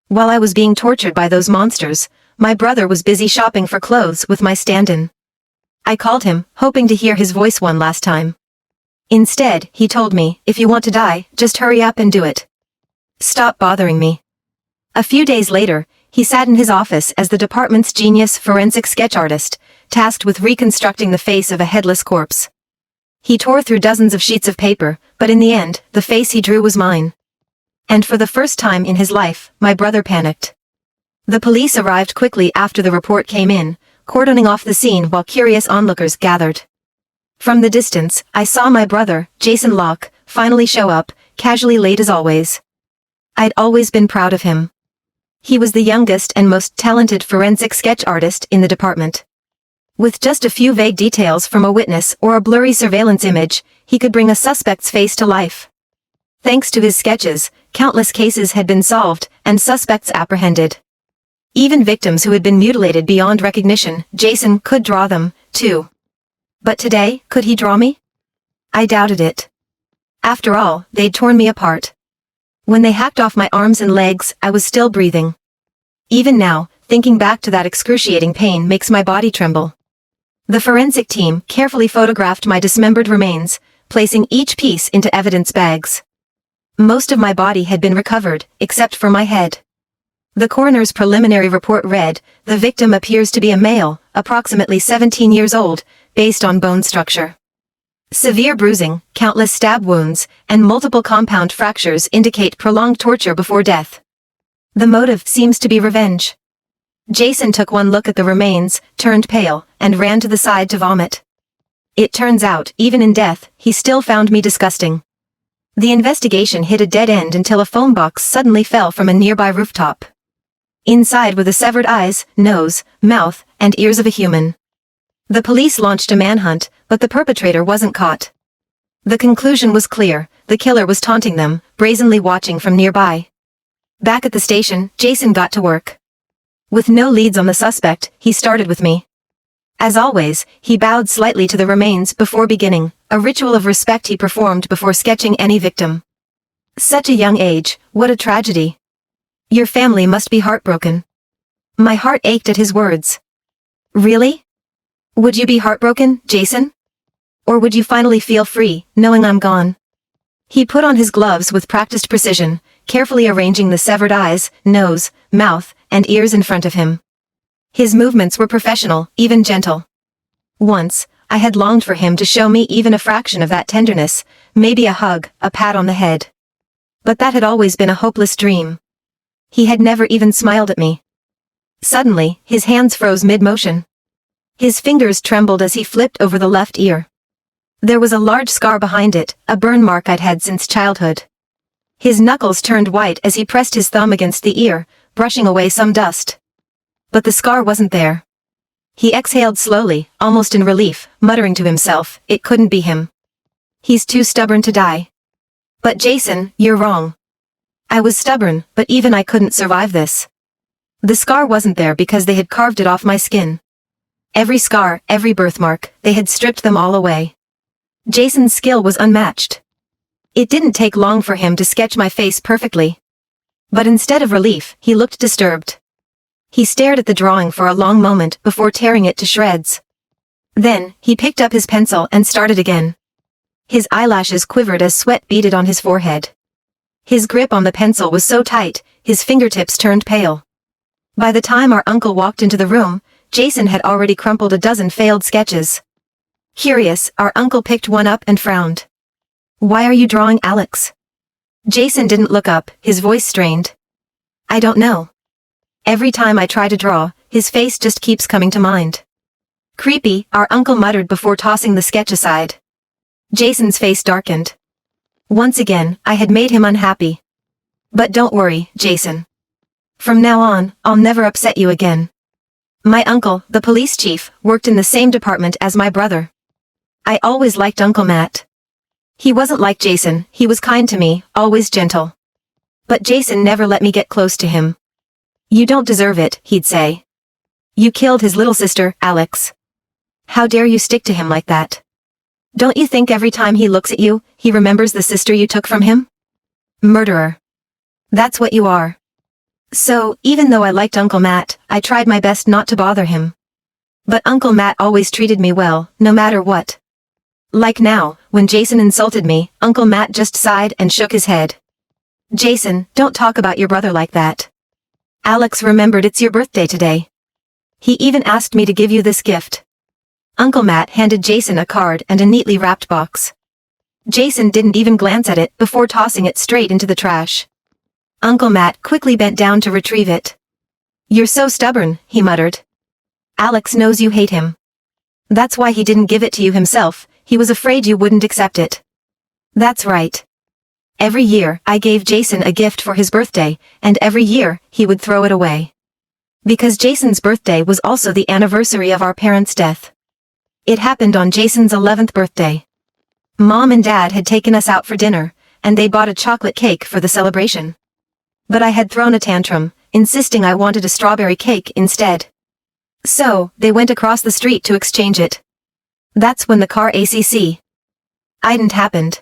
While I was being tortured by those monsters, my brother was busy shopping for clothes with my stand-in. I called him, hoping to hear his voice one last time. Instead, he told me, if you want to die, just hurry up and do it. Stop bothering me. A few days later, he sat in his office as the department's genius forensic sketch artist, tasked with reconstructing the face of a headless corpse. He tore through dozens of sheets of paper, but in the end, the face he drew was mine. And for the first time in his life, my brother panicked. The police arrived quickly after the report came in, cordoning off the scene while curious onlookers gathered. From the distance, I saw my brother, Jason Locke, finally show up, casually late as always. I'd always been proud of him. He was the youngest and most talented forensic sketch artist in the department. With just a few vague details from a witness or a blurry surveillance image, he could bring a suspect's face to life. Thanks to his sketches, countless cases had been solved and suspects apprehended. Even victims who had been mutilated beyond recognition, Jason could draw them, too. But today, could he draw me? I doubted it. After all, they'd torn me apart. When they hacked off my arms and legs, I was still breathing. Even now, thinking back to that excruciating pain makes my body tremble. The forensic team carefully photographed my dismembered remains, placing each piece into evidence bags. Most of my body had been recovered, except for my head. The coroner's preliminary report read, the victim appears to be a male, approximately 17 years old, based on bone structure. Severe bruising, countless stab wounds, and multiple compound fractures indicate prolonged torture before death. The motive seems to be revenge. Jason took one look at the remains, turned pale, and ran to the side to vomit. It turns out, even in death, he still found me disgusting. The investigation hit a dead end until a phone box suddenly fell from a nearby rooftop. Inside were the severed eyes, nose, mouth, and ears of a human. The police launched a manhunt, but the perpetrator wasn't caught. The conclusion was clear, the killer was taunting them, brazenly watching from nearby. Back at the station, Jason got to work. With no leads on the suspect, he started with me. As always, he bowed slightly to the remains before beginning, a ritual of respect he performed before sketching any victim. Such a young age, what a tragedy. Your family must be heartbroken. My heart ached at his words. Really? Would you be heartbroken, Jason? Or would you finally feel free, knowing I'm gone? He put on his gloves with practiced precision, carefully arranging the severed eyes, nose, mouth, and ears in front of him. His movements were professional, even gentle. Once, I had longed for him to show me even a fraction of that tenderness, maybe a hug, a pat on the head. But that had always been a hopeless dream. He had never even smiled at me. Suddenly, his hands froze mid-motion. His fingers trembled as he flipped over the left ear. There was a large scar behind it, a burn mark I'd had since childhood. His knuckles turned white as he pressed his thumb against the ear, brushing away some dust. But the scar wasn't there. He exhaled slowly, almost in relief, muttering to himself, it couldn't be him. He's too stubborn to die. But Jason, you're wrong. I was stubborn, but even I couldn't survive this. The scar wasn't there because they had carved it off my skin. Every scar, every birthmark, they had stripped them all away. Jason's skill was unmatched. It didn't take long for him to sketch my face perfectly. But instead of relief, he looked disturbed. He stared at the drawing for a long moment before tearing it to shreds. Then, he picked up his pencil and started again. His eyelashes quivered as sweat beaded on his forehead. His grip on the pencil was so tight, his fingertips turned pale. By the time our uncle walked into the room, Jason had already crumpled a dozen failed sketches. Curious, our uncle picked one up and frowned. Why are you drawing Alex? Jason didn't look up, his voice strained. I don't know. Every time I try to draw, his face just keeps coming to mind. Creepy, our uncle muttered before tossing the sketch aside. Jason's face darkened. Once again, I had made him unhappy. But don't worry, Jason. From now on, I'll never upset you again. My uncle, the police chief, worked in the same department as my brother. I always liked Uncle Matt. He wasn't like Jason, he was kind to me, always gentle. But Jason never let me get close to him. You don't deserve it, he'd say. You killed his little sister, Alex. How dare you stick to him like that? Don't you think every time he looks at you, he remembers the sister you took from him? Murderer. That's what you are. So, even though I liked Uncle Matt, I tried my best not to bother him. But Uncle Matt always treated me well, no matter what. Like now, when Jason insulted me, Uncle Matt just sighed and shook his head. Jason, don't talk about your brother like that. Alex remembered it's your birthday today. He even asked me to give you this gift. Uncle Matt handed Jason a card and a neatly wrapped box. Jason didn't even glance at it before tossing it straight into the trash. Uncle Matt quickly bent down to retrieve it. You're so stubborn, he muttered. Alex knows you hate him. That's why he didn't give it to you himself, he was afraid you wouldn't accept it. That's right. Every year, I gave Jason a gift for his birthday, and every year, he would throw it away. Because Jason's birthday was also the anniversary of our parents' death. It happened on Jason's 11th birthday. Mom and Dad had taken us out for dinner, and they bought a chocolate cake for the celebration. But I had thrown a tantrum, insisting I wanted a strawberry cake instead. So, they went across the street to exchange it. That's when the car accident happened.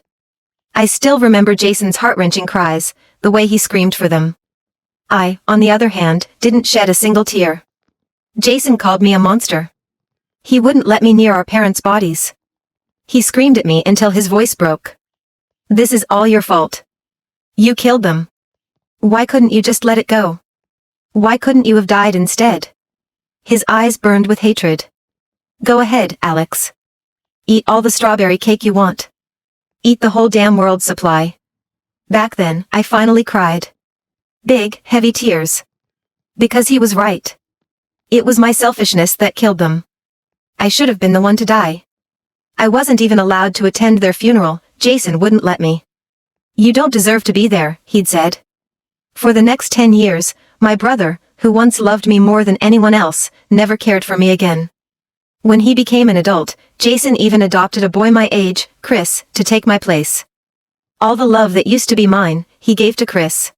I still remember Jason's heart-wrenching cries, the way he screamed for them. I, on the other hand, didn't shed a single tear. Jason called me a monster. He wouldn't let me near our parents' bodies. He screamed at me until his voice broke. This is all your fault. You killed them. Why couldn't you just let it go? Why couldn't you have died instead? His eyes burned with hatred. Go ahead, Alex. Eat all the strawberry cake you want. Eat the whole damn world's supply. Back then, I finally cried. Big, heavy tears. Because he was right. It was my selfishness that killed them. I should have been the one to die. I wasn't even allowed to attend their funeral, Jason wouldn't let me. You don't deserve to be there, he'd said. For the next 10 years, my brother, who once loved me more than anyone else, never cared for me again. When he became an adult, Jason even adopted a boy my age, Chris, to take my place. All the love that used to be mine, he gave to Chris.